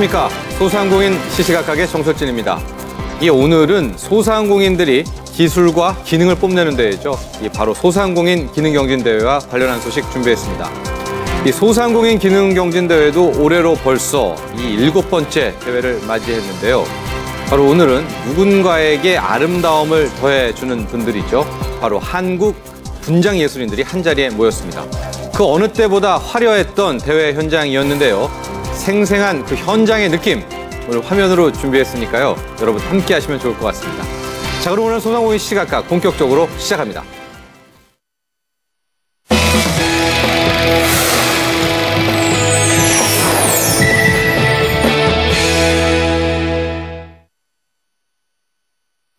안녕하십니까. 소상공인 시시각각의 정석진입니다. 오늘은 소상공인들이 기술과 기능을 뽐내는 대회죠. 바로 소상공인 기능경진대회와 관련한 소식 준비했습니다. 이 소상공인 기능경진대회도 올해로 벌써 이 7번째 대회를 맞이했는데요. 바로 오늘은 누군가에게 아름다움을 더해주는 분들이죠. 바로 한국 분장예술인들이 한자리에 모였습니다. 그 어느 때보다 화려했던 대회 현장이었는데요. 생생한 그 현장의 느낌 오늘 화면으로 준비했으니까요. 여러분 함께 하시면 좋을 것 같습니다. 자, 그럼 오늘 소상공인 시시각각 본격적으로 시작합니다.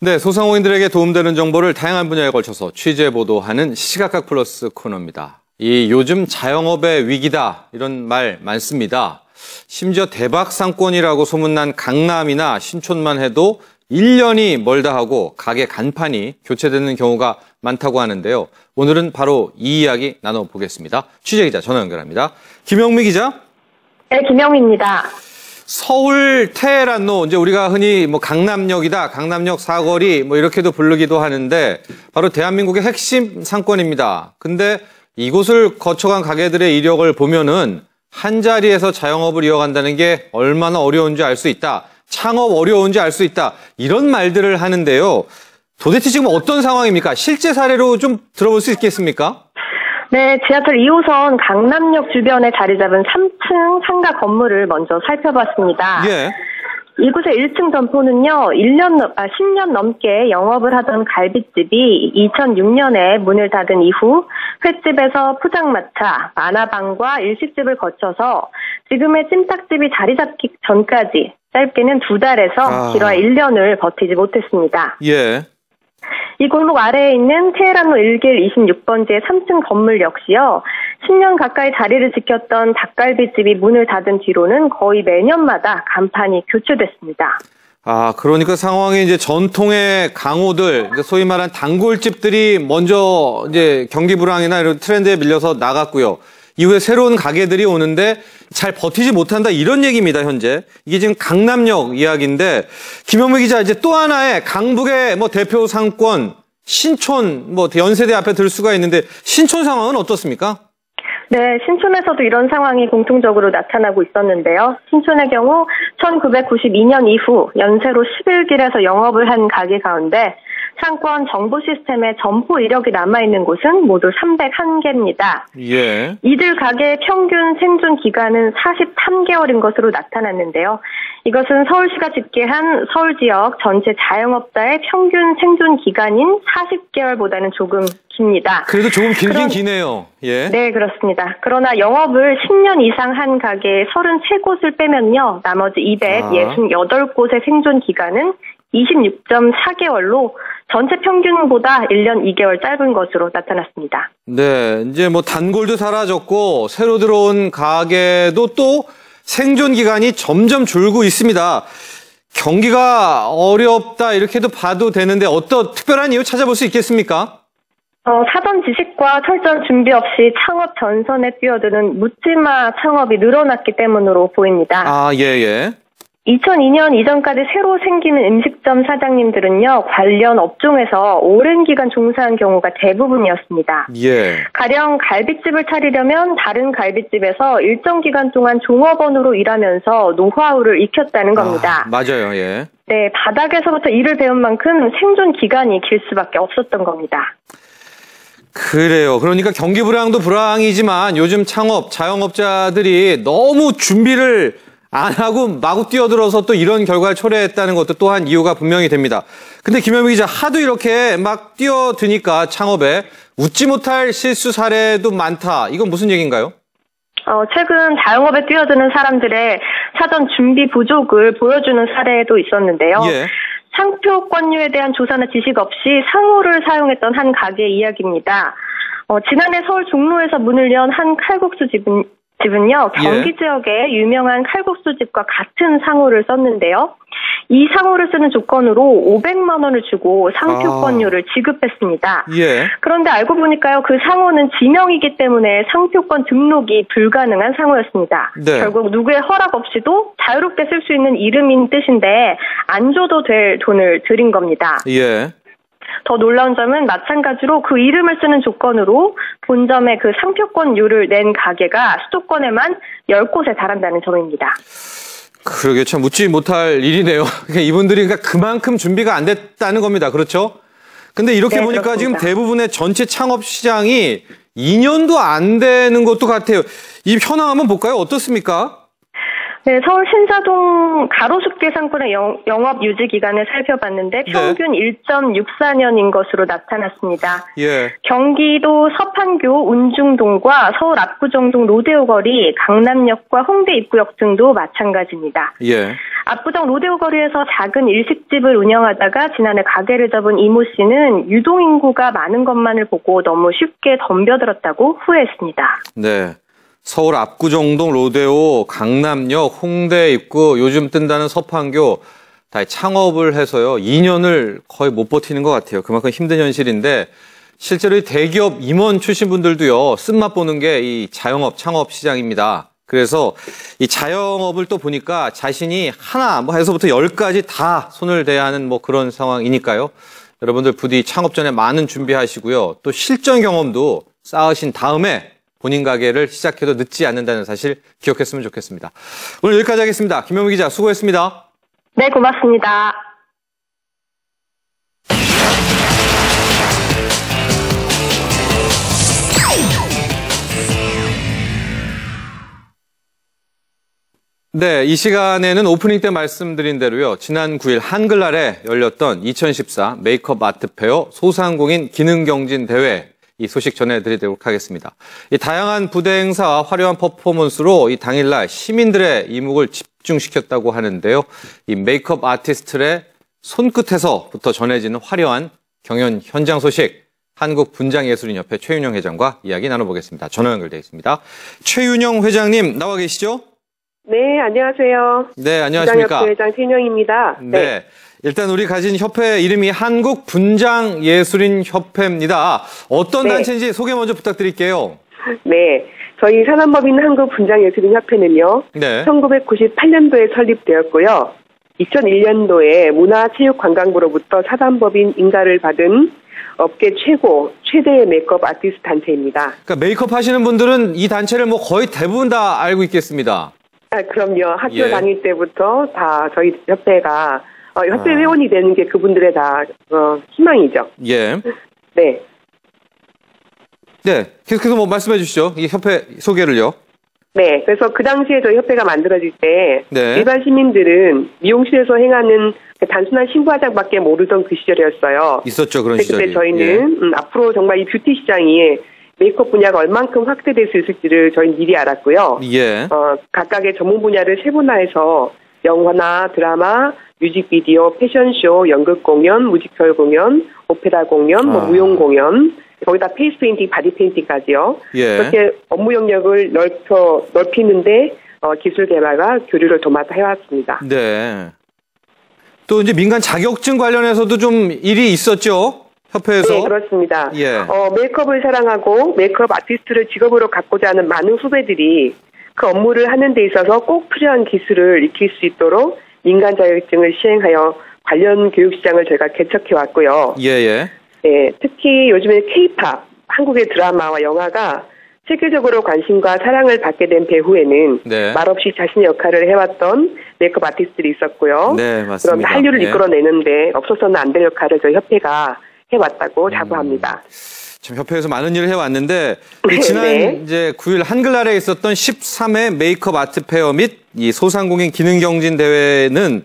네, 소상공인들에게 도움되는 정보를 다양한 분야에 걸쳐서 취재 보도하는 시시각각 플러스 코너입니다. 요즘 자영업의 위기다 이런 말 많습니다. 심지어 대박 상권이라고 소문난 강남이나 신촌만 해도 1년이 멀다 하고 가게 간판이 교체되는 경우가 많다고 하는데요. 오늘은 바로 이 이야기 나눠보겠습니다. 취재기자 전화 연결합니다. 김영미 기자. 네, 김영미입니다. 서울 테헤란로, 이제 우리가 흔히 강남역이다, 강남역 사거리 이렇게도 부르기도 하는데 바로 대한민국의 핵심 상권입니다. 근데 이곳을 거쳐간 가게들의 이력을 보면은 한자리에서 자영업을 이어간다는 게 얼마나 어려운지 알 수 있다. 창업 어려운지 알 수 있다. 이런 말들을 하는데요. 도대체 지금 어떤 상황입니까? 실제 사례로 좀 들어볼 수 있겠습니까? 네, 지하철 2호선 강남역 주변에 자리 잡은 3층 상가 건물을 먼저 살펴봤습니다. 예. 이곳의 1층 점포는요, 10년 넘게 영업을 하던 갈비집이 2006년에 문을 닫은 이후 횟집에서 포장마차, 만화방과 일식집을 거쳐서 지금의 찜닭집이 자리 잡기 전까지 짧게는 2달에서 길어야 1년을 버티지 못했습니다. 예. 이 골목 아래에 있는 테헤란로 1길 26번지의 3층 건물 역시요. 10년 가까이 자리를 지켰던 닭갈비집이 문을 닫은 뒤로는 거의 매년마다 간판이 교체됐습니다. 그러니까 상황이 이제 전통의 강호들, 소위 말한 단골집들이 먼저 이제 경기 불황이나 이런 트렌드에 밀려서 나갔고요. 이후에 새로운 가게들이 오는데 잘 버티지 못한다 이런 얘기입니다, 현재. 이게 지금 강남역 이야기인데 김영미 기자, 이제 또 하나의 강북의 대표 상권 신촌 연세대 앞에 들 수가 있는데 신촌 상황은 어떻습니까? 네, 신촌에서도 이런 상황이 공통적으로 나타나고 있었는데요. 신촌의 경우 1992년 이후 연세로 11길에서 영업을 한 가게 가운데 상권 정보 시스템에 점포 이력이 남아있는 곳은 모두 301개입니다. 예. 이들 가게의 평균 생존 기간은 43개월인 것으로 나타났는데요. 이것은 서울시가 집계한 서울 지역 전체 자영업자의 평균 생존 기간인 40개월보다는 조금 깁니다. 그래도 조금 길긴 기네요. 예. 네, 그렇습니다. 그러나 영업을 10년 이상 한 가게 33곳을 빼면요. 나머지 268곳의 생존 기간은 26.4개월로 전체 평균보다 1년 2개월 짧은 것으로 나타났습니다. 네, 이제 단골도 사라졌고 새로 들어온 가게도 또 생존 기간이 점점 줄고 있습니다. 경기가 어렵다 이렇게도 봐도 되는데 어떤 특별한 이유 찾아볼 수 있겠습니까? 사전 지식과 철저한 준비 없이 창업 전선에 뛰어드는 묻지마 창업이 늘어났기 때문으로 보입니다. 예. 2002년 이전까지 새로 생기는 음식점 사장님들은요, 관련 업종에서 오랜 기간 종사한 경우가 대부분이었습니다. 예. 가령 갈비집을 차리려면 다른 갈비집에서 일정 기간 동안 종업원으로 일하면서 노하우를 익혔다는 겁니다. 맞아요, 예. 네, 바닥에서부터 일을 배운 만큼 생존 기간이 길 수밖에 없었던 겁니다. 그래요. 그러니까 경기 불황도 불황이지만 요즘 창업, 자영업자들이 너무 준비를 안 하고 마구 뛰어들어서 또 이런 결과를 초래했다는 것도 또한 이유가 분명히 됩니다. 근데 김현미 기자, 하도 이렇게 막 뛰어드니까 창업에 웃지 못할 실수 사례도 많다. 이건 무슨 얘기인가요? 최근 자영업에 뛰어드는 사람들의 사전 준비 부족을 보여주는 사례도 있었는데요. 예. 상표 권유에 대한 조사나 지식 없이 상호를 사용했던 한 가게의 이야기입니다. 지난해 서울 종로에서 문을 연 한 칼국수 집은 집은요, 경기 지역의 유명한 칼국수집과 같은 상호를 썼는데요. 이 상호를 쓰는 조건으로 500만 원을 주고 상표권료를 지급했습니다. 예. 그런데 알고 보니까요, 그 상호는 지명이기 때문에 상표권 등록이 불가능한 상호였습니다. 네. 결국 누구의 허락 없이도 자유롭게 쓸 수 있는 이름인 뜻인데 안 줘도 될 돈을 들인 겁니다. 예. 더 놀라운 점은 마찬가지로 그 이름을 쓰는 조건으로 본점에 그 상표권료를 낸 가게가 수도권에만 10곳에 달한다는 점입니다. 그러게 참 묻지 못할 일이네요. 이분들이 그러니까 그만큼 준비가 안 됐다는 겁니다. 그렇죠? 근데 이렇게 네, 보니까 그렇습니다. 지금 대부분의 전체 창업 시장이 2년도 안 되는 것도 같아요. 이 현황 한번 볼까요? 어떻습니까? 네, 서울 신사동 가로수길 상권의 영업 유지 기간을 살펴봤는데 평균 1.64년인 것으로 나타났습니다. 예. 경기도 서판교 운중동과 서울 압구정동 로데오 거리, 강남역과 홍대 입구역 등도 마찬가지입니다. 예. 압구정 로데오 거리에서 작은 일식집을 운영하다가 지난해 가게를 접은 이모 씨는 유동인구가 많은 것만을 보고 너무 쉽게 덤벼들었다고 후회했습니다. 네. 서울 압구정동 로데오, 강남역, 홍대 입구, 요즘 뜬다는 서판교 다 창업을 해서요. 2년을 거의 못 버티는 것 같아요. 그만큼 힘든 현실인데 실제로 이 대기업 임원 출신 분들도요. 쓴맛 보는 게 이 자영업, 창업 시장입니다. 그래서 이 자영업을 또 보니까 자신이 하나 뭐 해서부터 10까지 다 손을 대야 하는 뭐 그런 상황이니까요. 여러분들 부디 창업 전에 많은 준비하시고요. 또 실전 경험도 쌓으신 다음에 본인 가게를 시작해도 늦지 않는다는 사실 기억했으면 좋겠습니다. 오늘 여기까지 하겠습니다. 김영미 기자 수고했습니다. 네, 고맙습니다. 네, 이 시간에는 오프닝 때 말씀드린 대로요. 지난 9일 한글날에 열렸던 2014 메이크업 아트 페어 소상공인 기능경진 대회 이 소식 전해드리도록 하겠습니다. 이 다양한 부대 행사와 화려한 퍼포먼스로 이 당일날 시민들의 이목을 집중시켰다고 하는데요. 이 메이크업 아티스트의 손끝에서부터 전해지는 화려한 경연 현장 소식, 한국분장예술인협회 최윤영 회장과 이야기 나눠보겠습니다. 전화 연결되어 있습니다. 최윤영 회장님 나와 계시죠? 네, 안녕하세요. 네, 안녕하십니까? 분장협회 회장 최윤영입니다. 네. 일단 우리 가진 협회 이름이 한국분장예술인협회입니다. 어떤 네. 단체인지 소개 먼저 부탁드릴게요. 네, 저희 산업법인 한국분장예술인협회는요. 네. 1998년도에 설립되었고요. 2001년도에 문화체육관광부로부터 사단법인 인가를 받은 업계 최대의 메이크업 아티스트 단체입니다. 그러니까 메이크업 하시는 분들은 이 단체를 뭐 거의 대부분 다 알고 있겠습니다. 아, 그럼요. 학교 예. 다닐 때부터 다 저희 협회가 협회 회원이 되는 게 그분들의 다 희망이죠. 예. 네. 네. 계속해서 뭐 말씀해 주시죠. 이 협회 소개를요. 네, 그래서 그 당시에 저희 협회가 만들어질 때 네. 일반 시민들은 미용실에서 행하는 단순한 신부 화장밖에 모르던 그 시절이었어요. 있었죠, 그런 그때 시절이. 저희는 앞으로 정말 이 뷰티 시장이 메이크업 분야가 얼만큼 확대될 수 있을지를 저희는 미리 알았고요. 예. 각각의 전문 분야를 세분화해서 영화나 드라마, 뮤직비디오, 패션쇼, 연극 공연, 뮤지컬 공연, 오페라 공연, 무용 공연, 거기다 페이스 페인팅, 바디 페인팅까지요. 예. 그렇게 업무 영역을 넓히는데 기술 개발과 교류를 도맡아 해왔습니다. 네. 또 이제 민간 자격증 관련해서도 좀 일이 있었죠? 협회에서. 네, 그렇습니다. 예. 메이크업을 사랑하고 메이크업 아티스트를 직업으로 갖고자 하는 많은 후배들이 그 업무를 하는 데 있어서 꼭 필요한 기술을 익힐 수 있도록 민간 자격증을 시행하여 관련 교육 시장을 저희가 개척해 왔고요. 예. 네, 특히 요즘에 K-팝, 한국의 드라마와 영화가 세계적으로 관심과 사랑을 받게 된 배후에는 네. 말없이 자신의 역할을 해왔던 메이크업 아티스트들이 있었고요. 네, 맞습니다. 그럼 한류를 예. 이끌어내는데 없어서는 안 될 역할을 저희 협회가 해왔다고 자부합니다. 참 협회에서 많은 일을 해왔는데 네, 지난 네. 이제 9일 한글날에 있었던 13회 메이크업 아트 페어 및 이 소상공인 기능경진 대회는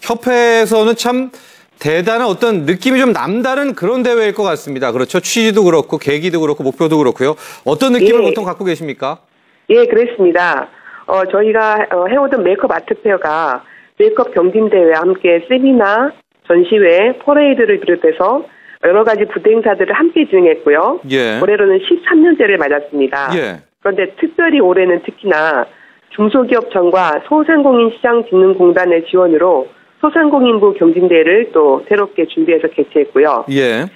협회에서는 참 대단한 어떤 느낌이 좀 남다른 그런 대회일 것 같습니다. 그렇죠? 취지도 그렇고 계기도 그렇고 목표도 그렇고요. 어떤 느낌을 예. 보통 갖고 계십니까? 예, 그렇습니다. 저희가 해오던 메이크업 아트 페어가 메이크업 경진대회와 함께 세미나, 전시회, 퍼레이드를 비롯해서 여러 가지 부대 행사들을 함께 진행했고요. 예. 올해로는 13년째를 맞았습니다. 예. 그런데 특별히 올해는 특히나 중소기업청과 소상공인시장진흥공단의 지원으로 소상공인부 경진대회를 또 새롭게 준비해서 개최했고요. 예.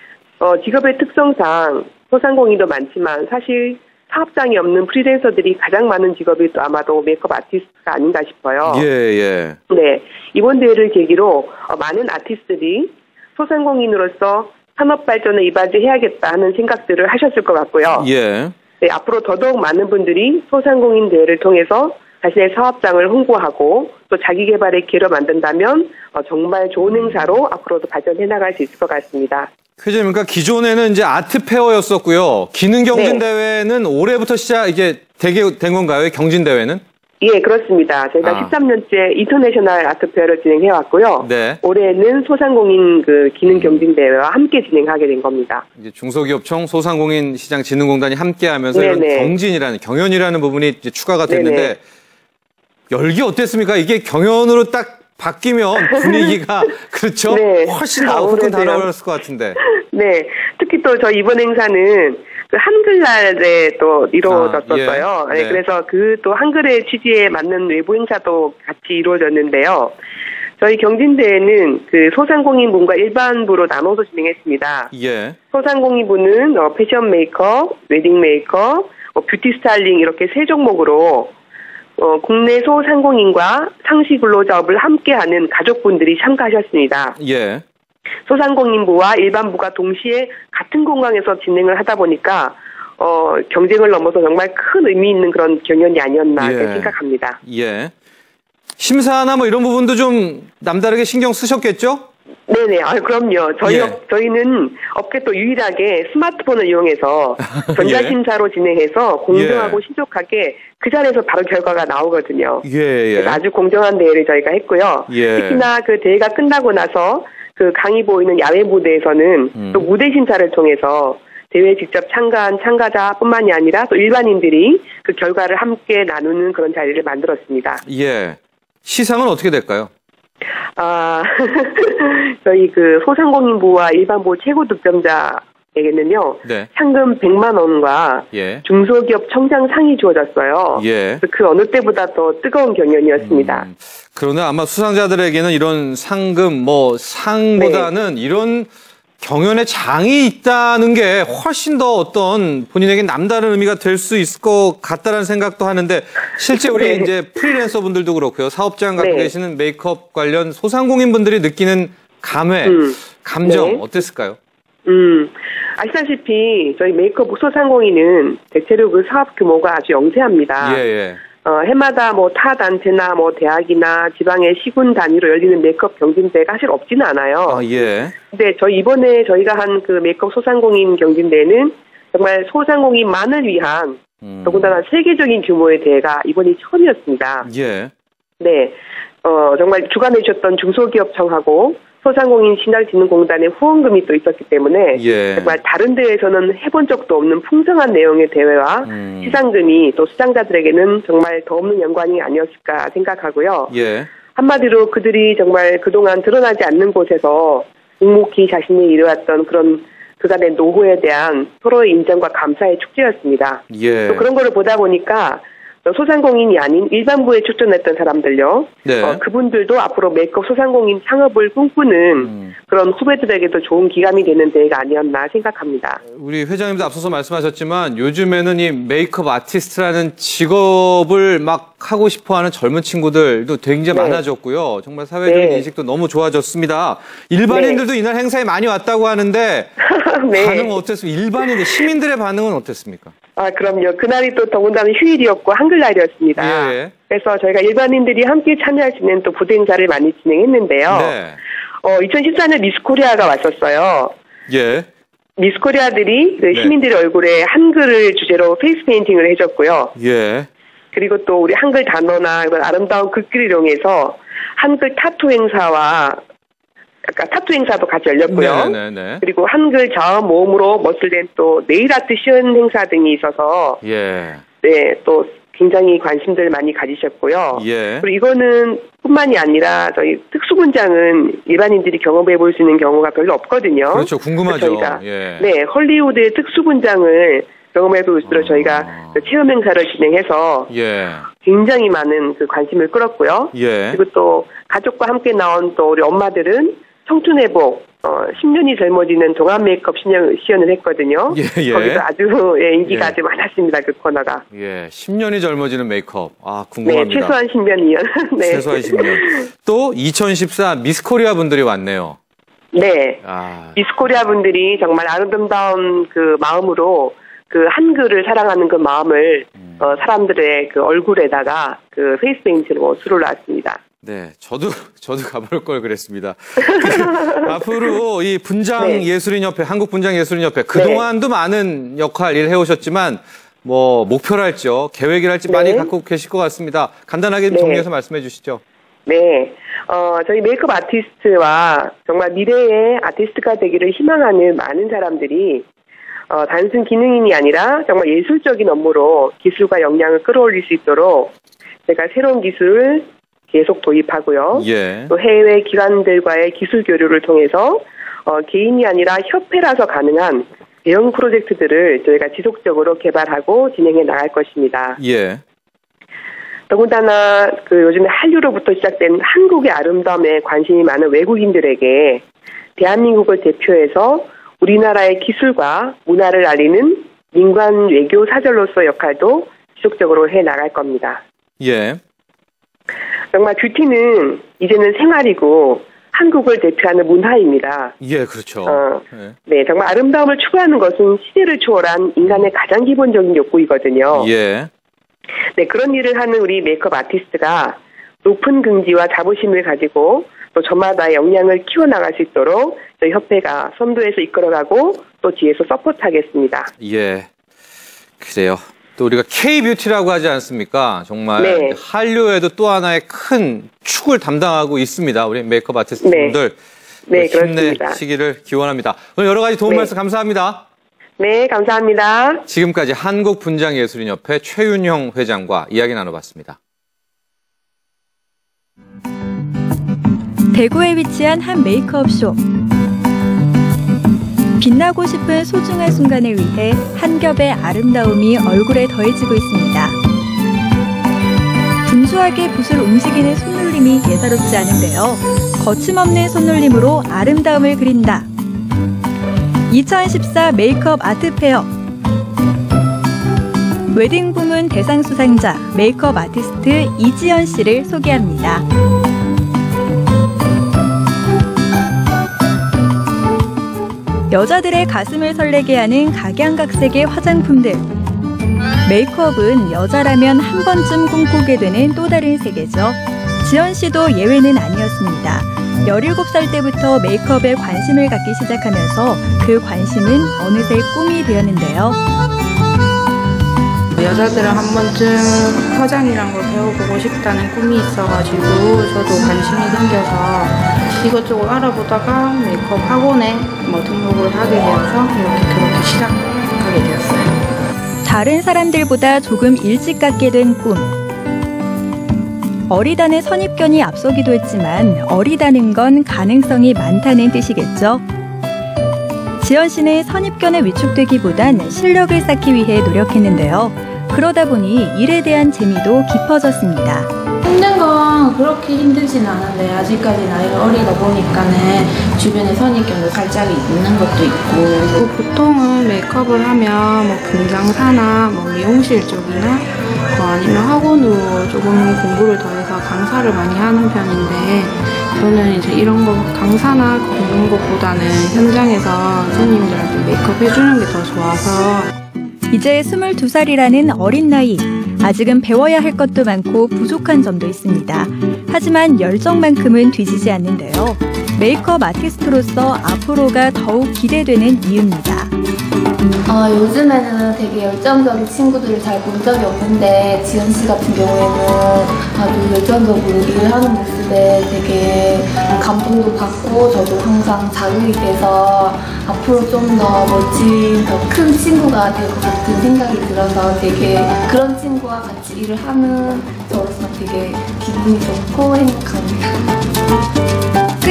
직업의 특성상 소상공인도 많지만 사실 사업장이 없는 프리랜서들이 가장 많은 직업이 또 아마도 메이크업 아티스트가 아닌가 싶어요. 예. 네. 이번 대회를 계기로 많은 아티스트들이 소상공인으로서 산업 발전에 이바지해야겠다 하는 생각들을 하셨을 것 같고요. 예. 네, 앞으로 더더욱 많은 분들이 소상공인 대회를 통해서 자신의 사업장을 홍보하고 또 자기 개발의 기회를 만든다면 정말 좋은 행사로 앞으로도 발전해 나갈 수 있을 것 같습니다. 회장님, 그러니까 기존에는 이제 아트 페어였었고요. 기능 경진 대회는 올해부터 이게 된 건가요? 경진 대회는? 예, 그렇습니다. 저희가 13년째 인터내셔널 아트 페어를 진행해 왔고요. 네. 올해는 소상공인 기능 경진 대회와 함께 진행하게 된 겁니다. 이제 중소기업청 소상공인 시장 진흥공단이 함께하면서 이런 경연이라는 부분이 이제 추가가 됐는데 네네. 열기 어땠습니까? 이게 경연으로 딱 바뀌면 분위기가 그렇죠? 네, 훨씬 더 훨씬 달아올랐을 것 같은데. 네, 특히 또 저희 이번 행사는 그 한글날에 또 이루어졌었어요. 예. 네. 그래서 그 또 한글의 취지에 맞는 외부 행사도 같이 이루어졌는데요. 저희 경진대회는 그 소상공인부와 일반부로 나눠서 진행했습니다. 예. 소상공인부는 패션 메이커, 웨딩 메이커, 뷰티 스타일링 이렇게 세 종목으로 국내 소상공인과 상시 근로자업을 함께하는 가족분들이 참가하셨습니다. 예. 소상공인부와 일반부가 동시에 같은 공간에서 진행을 하다 보니까 경쟁을 넘어서 정말 큰 의미 있는 그런 경연이 아니었나 생각합니다. 예. 심사나 뭐 이런 부분도 좀 남다르게 신경 쓰셨겠죠? 네네. 그럼요. 저희는 업계 또 유일하게 스마트폰을 이용해서 전자심사로 진행해서 공정하고 신속하게 그 자리에서 바로 결과가 나오거든요. 예. 아주 공정한 대회를 저희가 했고요. 특히나 그 대회가 끝나고 나서 그 강의 보이는 야외 무대에서는 또 무대 심사를 통해서 대회에 직접 참가한 참가자뿐만이 아니라 또 일반인들이 그 결과를 함께 나누는 그런 자리를 만들었습니다. 예. 시상은 어떻게 될까요? 저희 그 소상공인부와 일반부 최고 득점자에게는요. 네. 상금 100만 원과 중소기업 청장 상이 주어졌어요. 그 어느 때보다 더 뜨거운 경연이었습니다. 그러나 아마 수상자들에게는 이런 상금, 상보다는 이런 경연의 장이 있다는 게 훨씬 더 어떤 본인에게 남다른 의미가 될 수 있을 것 같다는 생각도 하는데 실제 우리 이제 프리랜서 분들도 그렇고요. 사업장 갖고 계시는 메이크업 관련 소상공인 분들이 느끼는 감정 어땠을까요? 아시다시피 저희 메이크업 소상공인은 대체로 그 사업 규모가 아주 영세합니다. 해마다 타 단체나 대학이나 지방의 시군 단위로 열리는 메이크업 경진대회가 사실 없지는 않아요. 근데 이번에 저희가 한 그 메이크업 소상공인 경진대회는 정말 소상공인만을 위한 더군다나 세계적인 규모의 대회가 이번이 처음이었습니다. 네. 정말 주관해 주셨던 중소기업청하고 소상공인 신활진흥공단의 후원금이 또 있었기 때문에 정말 다른 대회에서는 해본 적도 없는 풍성한 내용의 대회와 시상금이 또 수상자들에게는 정말 더 없는 영광이 아니었을까 생각하고요. 한마디로 그들이 정말 그동안 드러나지 않는 곳에서 묵묵히 자신이 이뤄왔던 그런 그간의 노후에 대한 서로의 인정과 감사의 축제였습니다. 또 그런 거를 보다 보니까 소상공인이 아닌 일반부에 출전했던 사람들요. 그분들도 앞으로 메이크업 소상공인 창업을 꿈꾸는 그런 후배들에게도 좋은 기감이 되는 대회가 아니었나 생각합니다. 우리 회장님도 앞서서 말씀하셨지만 요즘에는 이 메이크업 아티스트라는 직업을 막 하고 싶어하는 젊은 친구들도 굉장히 많아졌고요. 정말 사회적인 인식도 너무 좋아졌습니다. 일반인들도 이날 행사에 많이 왔다고 하는데 반응은 어땠습니까? 일반인들, 시민들의 반응은 어땠습니까? 그럼요. 그날이 또 더군다나 휴일이었고 한글날이었습니다. 그래서 저희가 일반인들이 함께 참여할 수 있는 또 부대 행사를 많이 진행했는데요. 2014년 미스코리아가 왔었어요. 미스코리아들이 그 시민들의 얼굴에 한글을 주제로 페이스 페인팅을 해줬고요. 그리고 또 우리 한글 단어나 이런 아름다운 글귀를 이용해서 한글 타투 행사와 타투 행사도 같이 열렸고요. 그리고 한글 자음 모음으로 멋을낸 또 네일 아트 시연 행사 등이 있어서 또 굉장히 관심들 많이 가지셨고요. 그리고 이거는 뿐만이 아니라 저희 특수분장은 일반인들이 경험해 볼 수 있는 경우가 별로 없거든요. 그렇죠. 궁금하죠. 저희가 헐리우드의 특수분장을 경험에도 있도록 저희가 그 체험 행사를 진행해서 예. 굉장히 많은 그 관심을 끌었고요. 예. 그리고 또 가족과 함께 나온 또 우리 엄마들은 청춘 회복, 10년이 젊어지는 종합 메이크업 시연을 했거든요. 예. 거기서 아주 인기가 예. 아주 많았습니다. 그 코너가. 예. 10년이 젊어지는 메이크업. 아, 궁금합니다. 네, 최소한 10년이요. 네. 최소한 10년. 또 2014 미스 코리아 분들이 왔네요. 네. 아. 미스 코리아 분들이 정말 아름다운 그 마음으로 그 한글을 사랑하는 그 마음을 사람들의 그 얼굴에다가 그 페이스 페인트로 수를 놨습니다. 네, 저도 가볼 걸 그랬습니다. 앞으로 이 분장 네. 예술인협회, 한국 분장 예술인협회 그동안도 많은 역할 일 해오셨지만 뭐 목표랄지요, 계획이랄지 많이 네. 갖고 계실 것 같습니다. 간단하게 네. 정리해서 말씀해 주시죠. 네. 저희 메이크업 아티스트와 정말 미래의 아티스트가 되기를 희망하는 많은 사람들이 단순 기능인이 아니라 정말 예술적인 업무로 기술과 역량을 끌어올릴 수 있도록 제가 새로운 기술을 계속 도입하고요. 예. 또 해외 기관들과의 기술 교류를 통해서 개인이 아니라 협회라서 가능한 대형 프로젝트들을 저희가 지속적으로 개발하고 진행해 나갈 것입니다. 예. 더군다나 그 요즘에 한류로부터 시작된 한국의 아름다움에 관심이 많은 외국인들에게 대한민국을 대표해서 우리나라의 기술과 문화를 알리는 민관 외교 사절로서 역할도 지속적으로 해 나갈 겁니다. 예. 정말 뷰티는 이제는 생활이고 한국을 대표하는 문화입니다. 예, 그렇죠. 예. 네, 정말 아름다움을 추구하는 것은 시대를 초월한 인간의 가장 기본적인 욕구이거든요. 예. 네, 그런 일을 하는 우리 메이크업 아티스트가 높은 긍지와 자부심을 가지고 또 저마다의 역량을 키워나갈 수 있도록 저희 협회가 선도해서 이끌어가고 또 뒤에서 서포트하겠습니다. 예. 그래요. 또 우리가 K-뷰티라고 하지 않습니까? 정말 네. 한류에도 또 하나의 큰 축을 담당하고 있습니다. 우리 메이크업 아티스트분들. 네, 그렇습니다. 힘내시기를 기원합니다. 오늘 여러 가지 도움 네. 말씀 감사합니다. 네, 감사합니다. 지금까지 한국분장예술인협회 최윤형 회장과 이야기 나눠봤습니다. 대구에 위치한 한 메이크업숍. 빛나고 싶은 소중한 순간을 위해 한 겹의 아름다움이 얼굴에 더해지고 있습니다. 분주하게 붓을 움직이는 손놀림이 예사롭지 않은데요. 거침없는 손놀림으로 아름다움을 그린다. 2014 메이크업 아트 페어. 웨딩 부문 대상 수상자 메이크업 아티스트 이지연 씨를 소개합니다. 여자들의 가슴을 설레게 하는 각양각색의 화장품들. 메이크업은 여자라면 한 번쯤 꿈꾸게 되는 또 다른 세계죠. 지연 씨도 예외는 아니었습니다. 17살 때부터 메이크업에 관심을 갖기 시작하면서 그 관심은 어느새 꿈이 되었는데요. 여자들은 한 번쯤 화장이란 걸 배워보고 싶다는 꿈이 있어가지고 저도 관심이 생겨서 이것저것 알아보다가 메이크업 학원에 등록을 하게 되어서 그렇게 시작하게 되었어요. 다른 사람들보다 조금 일찍 갖게 된 꿈. 어리다는 선입견이 앞서기도 했지만 어리다는 건 가능성이 많다는 뜻이겠죠. 지연 씨는 선입견에 위축되기보단 실력을 쌓기 위해 노력했는데요. 그러다 보니 일에 대한 재미도 깊어졌습니다. 힘든 건 그렇게 힘들진 않은데 아직까지 나이가 어리다 보니까는 주변에 선입견도 살짝 있는 것도 있고 보통은 메이크업을 하면 분장사나 미용실 쪽이나 아니면 학원으로 조금 공부를 더 해서 강사를 많이 하는 편인데 저는 이제 이런 거 강사나 그런 것보다는 현장에서 손님들한테 메이크업 해주는 게 더 좋아서 이제 22살이라는 어린 나이. 아직은 배워야 할 것도 많고 부족한 점도 있습니다. 하지만 열정만큼은 뒤지지 않는데요. 메이크업 아티스트로서 앞으로가 더욱 기대되는 이유입니다. 요즘에는 되게 열정적인 친구들을 잘 본 적이 없는데 지연 씨 같은 경우에는 아주 열정적으로 일을 하는 모습에 되게 감동도 받고 저도 항상 자극이 돼서 앞으로 좀 더 멋진, 더 큰 친구가 될 것 같은 생각이 들어서 되게 그런 친구와 같이 일을 하는 저로서 되게 기분이 좋고 행복합니다.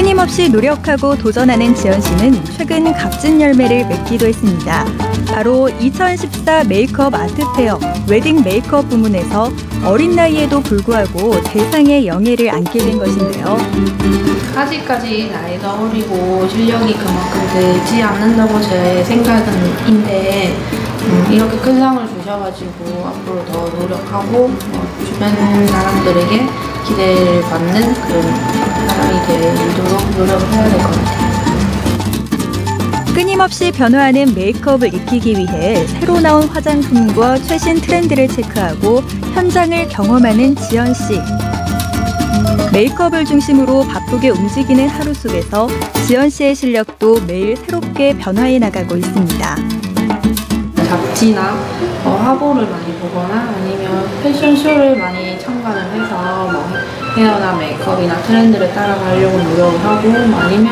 끊임없이 노력하고 도전하는 지연 씨는 최근 값진 열매를 맺기도 했습니다. 바로 2014 메이크업 아트페어 웨딩 메이크업 부문에서 어린 나이에도 불구하고 대상의 영예를 안게 된 것인데요. 아직까지 나이가 어리고 실력이 그만큼 되지 않는다고 제 생각인데 이렇게 큰 상을 주셔가지고 앞으로 더 노력하고 주변 사람들에게 기대를 받는 그런 사람이 되도록 노력을 해야 될 것 같아요. 끊임없이 변화하는 메이크업을 익히기 위해 새로 나온 화장품과 최신 트렌드를 체크하고 현장을 경험하는 지연 씨. 메이크업을 중심으로 바쁘게 움직이는 하루 속에서 지연 씨의 실력도 매일 새롭게 변화해 나가고 있습니다. 잡지나 화보를 많이 보거나 아니면 패션쇼를 많이 참관을 해서 헤어나 메이크업이나 트렌드를 따라가려고 노력을 하고 아니면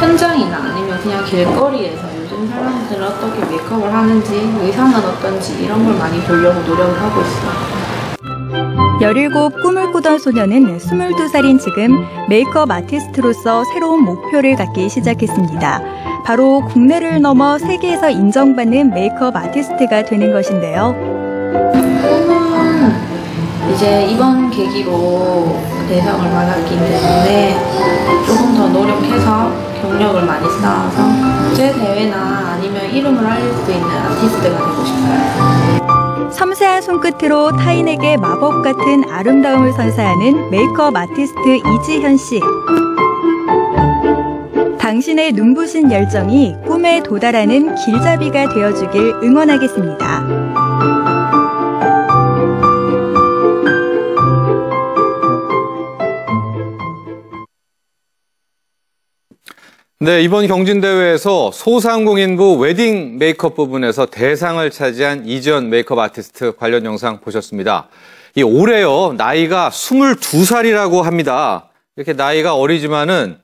현장이나 아니면 그냥 길거리에서 요즘 사람들은 어떻게 메이크업을 하는지 의상은 어떤지 이런 걸 많이 보려고 노력을 하고 있어요. 17 꿈을 꾸던 소녀는 22살인 지금 메이크업 아티스트로서 새로운 목표를 갖기 시작했습니다. 바로 국내를 넘어 세계에서 인정받는 메이크업 아티스트가 되는 것인데요. 꿈은 이제 이번 계기로 대상을 받았기 때문에 조금 더 노력해서 경력을 많이 쌓아서 국제대회나 아니면 이름을 알릴 수 있는 아티스트가 되고 싶어요. 섬세한 손끝으로 타인에게 마법 같은 아름다움을 선사하는 메이크업 아티스트 이지현 씨. 당신의 눈부신 열정이 꿈에 도달하는 길잡이가 되어주길 응원하겠습니다. 네, 이번 경진대회에서 소상공인부 웨딩 메이크업 부분에서 대상을 차지한 이지연 메이크업 아티스트 관련 영상 보셨습니다. 이 올해요, 나이가 22살이라고 합니다. 이렇게 나이가 어리지만은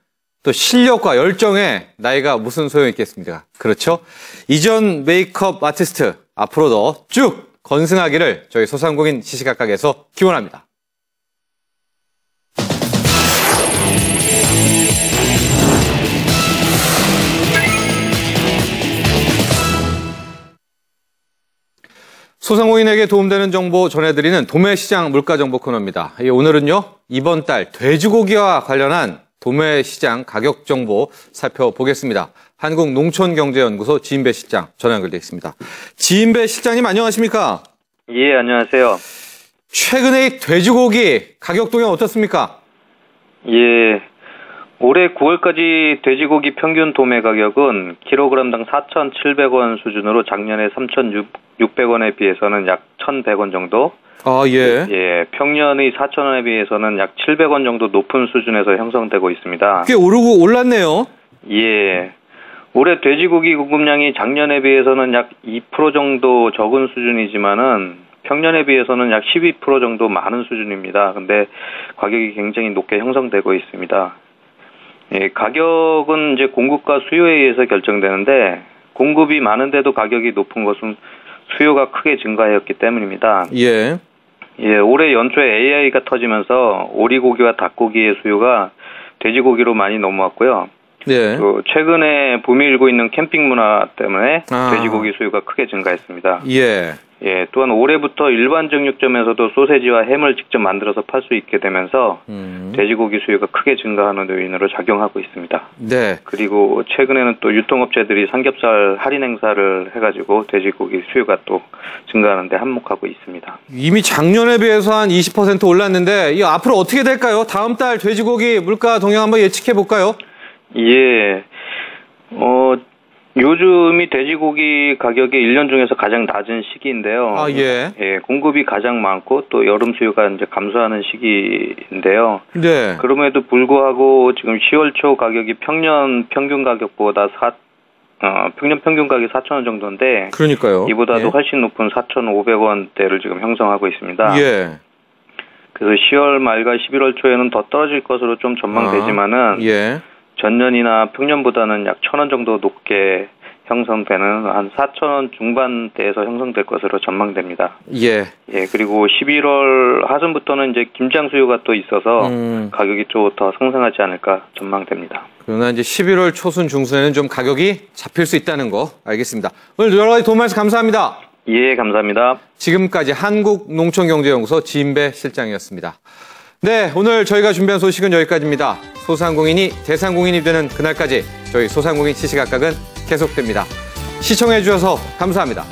또 실력과 열정에 나이가 무슨 소용이 있겠습니까? 그렇죠? 이지연 메이크업 아티스트 앞으로도 쭉 건승하기를 저희 소상공인 시시각각에서 기원합니다. 소상공인에게 도움되는 정보 전해드리는 도매시장 물가정보 코너입니다. 오늘은요, 이번 달 돼지고기와 관련한 도매시장 가격 정보 살펴보겠습니다. 한국농촌경제연구소 지인배 실장 전화 연결되어 있습니다. 지인배 실장님 안녕하십니까? 예, 안녕하세요. 최근에 돼지고기 가격 동향 어떻습니까? 예, 올해 9월까지 돼지고기 평균 도매 가격은 킬로그램당 4,700원 수준으로 작년에 3,600원에 비해서는 약 1,100원 정도. 아, 예. 예, 평년의 4,000원에 비해서는 약 700원 정도 높은 수준에서 형성되고 있습니다. 꽤 오르고 올랐네요. 예. 올해 돼지고기 공급량이 작년에 비해서는 약 2% 정도 적은 수준이지만은 평년에 비해서는 약 12% 정도 많은 수준입니다. 근데 가격이 굉장히 높게 형성되고 있습니다. 예, 가격은 이제 공급과 수요에 의해서 결정되는데 공급이 많은데도 가격이 높은 것은 수요가 크게 증가하였기 때문입니다. 예. 예, 올해 연초에 AI가 터지면서 오리고기와 닭고기의 수요가 돼지고기로 많이 넘어왔고요. 예. 또 최근에 붐이 일고 있는 캠핑 문화 때문에 돼지고기 수요가 크게 증가했습니다. 예. 예, 또한 올해부터 일반 정육점에서도 소세지와 햄을 직접 만들어서 팔 수 있게 되면서 돼지고기 수요가 크게 증가하는 요인으로 작용하고 있습니다. 네. 그리고 최근에는 또 유통업체들이 삼겹살 할인 행사를 해가지고 돼지고기 수요가 또 증가하는 데 한몫하고 있습니다. 이미 작년에 비해서 한 20% 올랐는데 이 앞으로 어떻게 될까요? 다음 달 돼지고기 물가 동향 한번 예측해 볼까요? 예. 요즘이 돼지고기 가격이 1년 중에서 가장 낮은 시기인데요. 아, 예. 예, 공급이 가장 많고 또 여름 수요가 이제 감소하는 시기인데요. 네. 그럼에도 불구하고 지금 10월 초 가격이 평년 평균 가격보다 평년 평균 가격이 4,000원 정도인데. 그러니까요. 이보다도 예. 훨씬 높은 4,500원대를 지금 형성하고 있습니다. 예. 그래서 10월 말과 11월 초에는 더 떨어질 것으로 좀 전망되지만은. 예. 전년이나 평년보다는 약 1,000원 정도 높게 형성되는 한 4,000원 중반대에서 형성될 것으로 전망됩니다. 예. 예, 그리고 11월 하순부터는 이제 김장 수요가 또 있어서 가격이 좀 더 상승하지 않을까 전망됩니다. 그러나 이제 11월 초순 중순에는 좀 가격이 잡힐 수 있다는 거 알겠습니다. 오늘 여러 가지 도움 말씀 감사합니다. 예, 감사합니다. 지금까지 한국농촌경제연구소 진배 실장이었습니다. 네, 오늘 저희가 준비한 소식은 여기까지입니다. 소상공인이 대상공인이 되는 그날까지 저희 소상공인 시시각각은 계속됩니다. 시청해 주셔서 감사합니다.